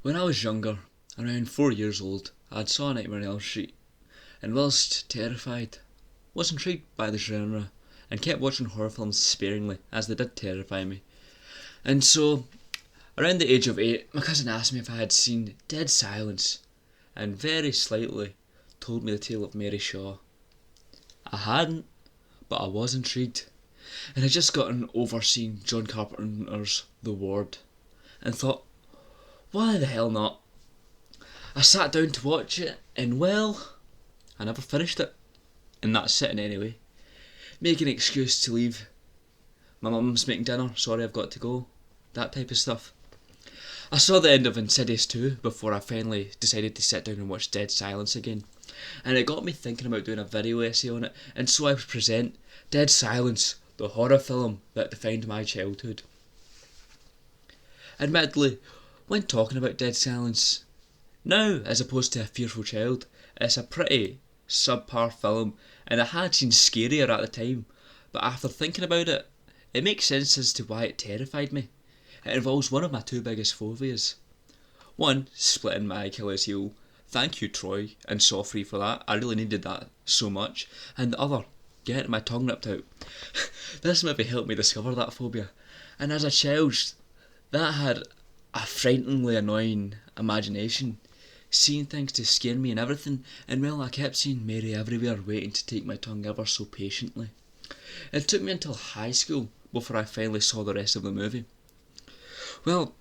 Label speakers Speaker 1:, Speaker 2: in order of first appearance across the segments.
Speaker 1: When I was younger, around 4 years old, I saw a Nightmare on Elm Street, and whilst terrified, was intrigued by the genre, and kept watching horror films sparingly, as they did terrify me. And so, around the age of 8, my cousin asked me if I had seen Dead Silence, and very slightly told me the tale of Mary Shaw. I hadn't, but I was intrigued, and had just gotten over seeing John Carpenter's The Ward, and thought, why the hell not? I sat down to watch it, and well, I never finished it. And that's sitting anyway. Making an excuse to leave. My mum's making dinner, sorry I've got to go. That type of stuff. I saw the end of Insidious 2 before I finally decided to sit down and watch Dead Silence again. And it got me thinking about doing a video essay on it, and so I would present Dead Silence, the horror film that defined my childhood. Admittedly, when talking about Dead Silence, now as opposed to A Fearful Child, it's a pretty subpar film, and it had seemed scarier at the time, but after thinking about it, it makes sense as to why it terrified me. It involves one of my two biggest phobias. One, splitting my Achilles heel. Thank you, Troy and Sofrey, for that. I really needed that so much. And the other, getting my tongue ripped out. This maybe helped me discover that phobia. And as a child, that had a frighteningly annoying imagination, seeing things to scare me and everything, and well, I kept seeing Mary everywhere waiting to take my tongue ever so patiently. It took me until high school before I finally saw the rest of the movie. Well,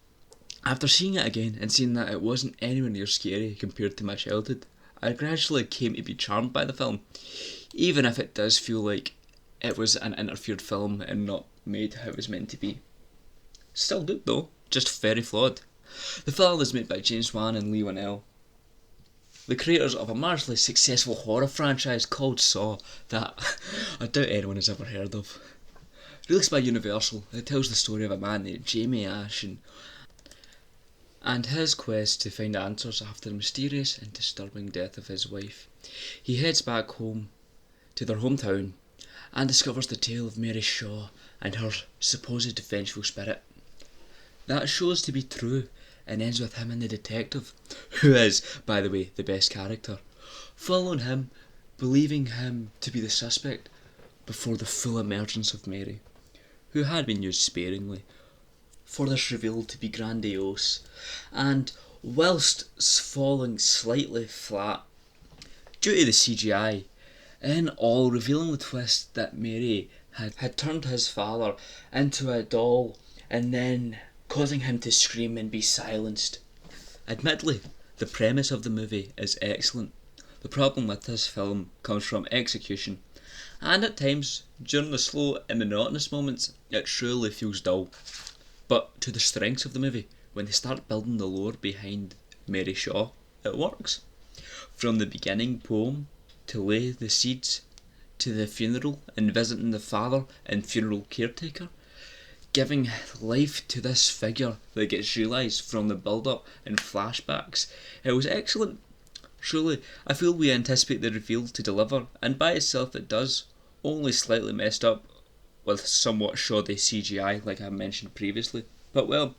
Speaker 1: after seeing it again and seeing that it wasn't anywhere near scary compared to my childhood, I gradually came to be charmed by the film, even if it does feel like it was an interfered film and not made how it was meant to be. Still good though, just very flawed. The film is made by James Wan and Lee Winnell, the creators of a marginally successful horror franchise called Saw that I doubt anyone has ever heard of. Released by Universal, it tells the story of a man named Jamie Ashen and his quest to find answers after the mysterious and disturbing death of his wife. He heads back home to their hometown and discovers the tale of Mary Shaw and her supposed vengeful spirit. That shows to be true and ends with him and the detective, who is, by the way, the best character, following him, believing him to be the suspect before the full emergence of Mary, who had been used sparingly, for this reveal to be grandiose, and whilst falling slightly flat due to the CGI, in all revealing the twist that Mary had turned his father into a doll and then causing him to scream and be silenced. Admittedly, the premise of the movie is excellent. The problem with this film comes from execution, and at times, during the slow and monotonous moments, it truly feels dull. But to the strengths of the movie, when they start building the lore behind Mary Shaw, it works. From the beginning poem, to lay the seeds, to the funeral and visiting the father and funeral caretaker, giving life to this figure that gets realised from the build-up and flashbacks. It was excellent. Truly, I feel we anticipate the reveal to deliver, and by itself it does, only slightly messed up with somewhat shoddy CGI like I mentioned previously. But well,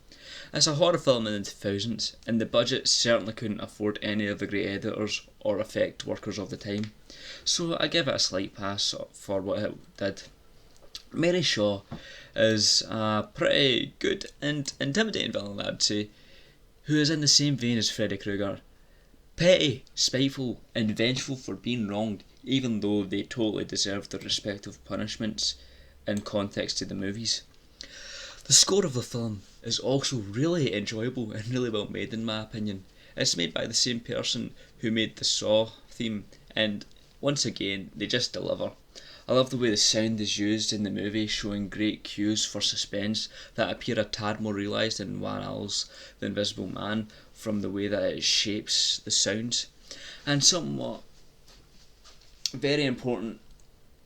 Speaker 1: it's a horror film in the 2000s, and the budget certainly couldn't afford any of the great editors or effect workers of the time, so I give it a slight pass for what it did. Mary Shaw is a pretty good and intimidating villain, I'd say, who is in the same vein as Freddy Krueger. Petty, spiteful, and vengeful for being wronged, even though they totally deserve their respective punishments in context to the movies. The score of the film is also really enjoyable and really well made in my opinion. It's made by the same person who made the Saw theme, and once again, they just deliver. I love the way the sound is used in the movie, showing great cues for suspense that appear a tad more realised in Van Al's The Invisible Man from the way that it shapes the sounds. And somewhat very important,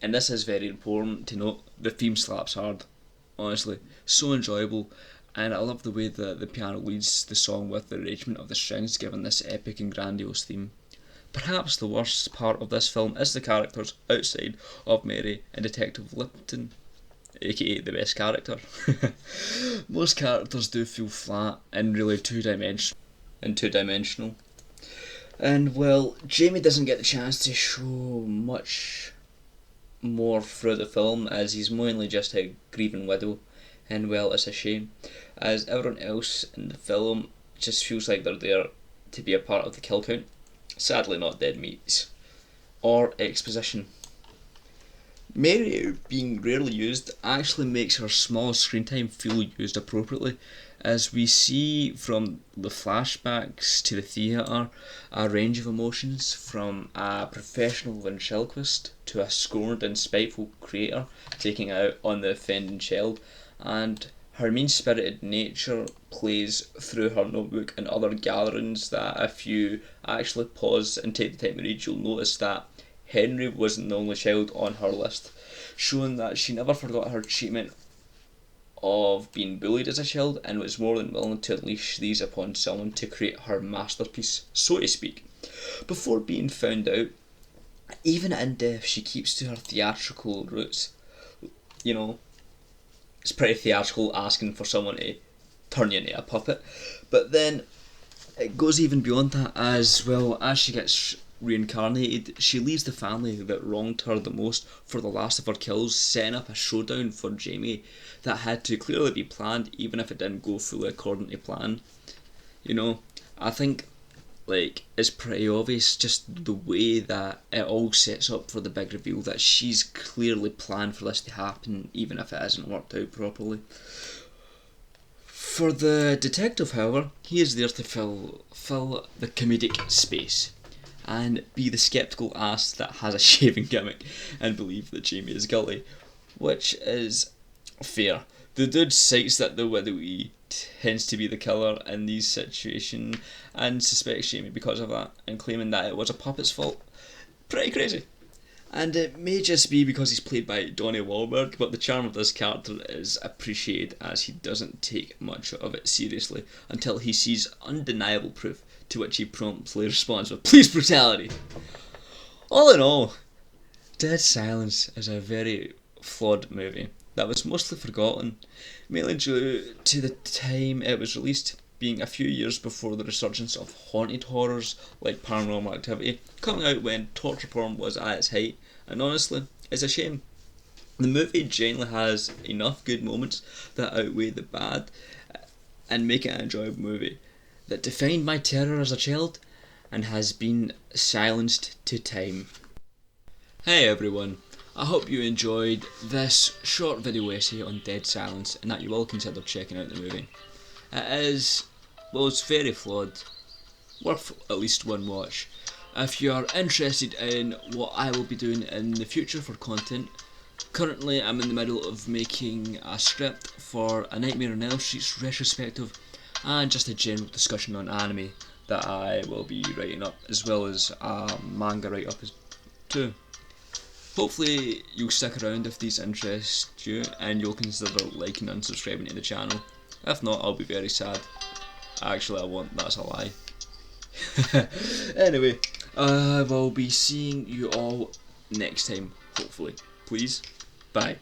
Speaker 1: and this is very important to note, the theme slaps hard, honestly, so enjoyable, and I love the way that the piano leads the song with the arrangement of the strings, giving this epic and grandiose theme. Perhaps the worst part of this film is the characters outside of Mary and Detective Lipton, aka the best character. Most characters do feel flat and really two-dimensional. and two-dimensional. And well, Jamie doesn't get the chance to show much more through the film, as he's mainly just a grieving widow, and well, it's a shame, as everyone else in the film just feels like they're there to be a part of the kill count. Sadly not dead meats or exposition. Mary being rarely used actually makes her small screen time feel used appropriately, as we see from the flashbacks to the theatre a range of emotions, from a professional ventriloquist to a scorned and spiteful creator taking out on the offending child, and her mean-spirited nature plays through her notebook and other gatherings that if you actually pause and take the time to read, you'll notice that Henry wasn't the only child on her list, showing that she never forgot her treatment of being bullied as a child and was more than willing to unleash these upon someone to create her masterpiece, so to speak. Before being found out, even in death, she keeps to her theatrical roots. You know, it's pretty theatrical asking for someone to turn you into a puppet, but then it goes even beyond that, as well as she gets reincarnated, she leaves the family that wronged her the most for the last of her kills, setting up a showdown for Jamie that had to clearly be planned, even if it didn't go fully according to plan. You know, I think it's pretty obvious just the way that it all sets up for the big reveal that she's clearly planned for this to happen, even if it hasn't worked out properly. For the detective, however, he is there to fill the comedic space and be the sceptical ass that has a shaving gimmick and believe that Jamie is guilty, which is fair. The dude cites that the widowy tends to be the killer in these situations and suspects Jamie because of that, and claiming that it was a puppet's fault. Pretty crazy. And it may just be because he's played by Donnie Wahlberg, but the charm of this character is appreciated as he doesn't take much of it seriously until he sees undeniable proof, to which he promptly responds with police brutality. All in all, Dead Silence is a very flawed movie that was mostly forgotten, mainly due to the time it was released, being a few years before the resurgence of haunted horrors like Paranormal Activity, coming out when torture porn was at its height, and honestly, it's a shame. The movie generally has enough good moments that outweigh the bad and make it an enjoyable movie that defined my terror as a child and has been silenced to time. Hey everyone, I hope you enjoyed this short video essay on Dead Silence and that you will consider checking out the movie. It is, well, it's very flawed, worth at least one watch. If you're interested in what I will be doing in the future for content, currently I'm in the middle of making a script for a Nightmare on Elm Street's retrospective and just a general discussion on anime that I will be writing up, as well as a manga write up too. Hopefully you'll stick around if these interest you and you'll consider liking and subscribing to the channel. If not, I'll be very sad. Actually, I won't, that's a lie. Anyway, I will be seeing you all next time, hopefully. Please, bye.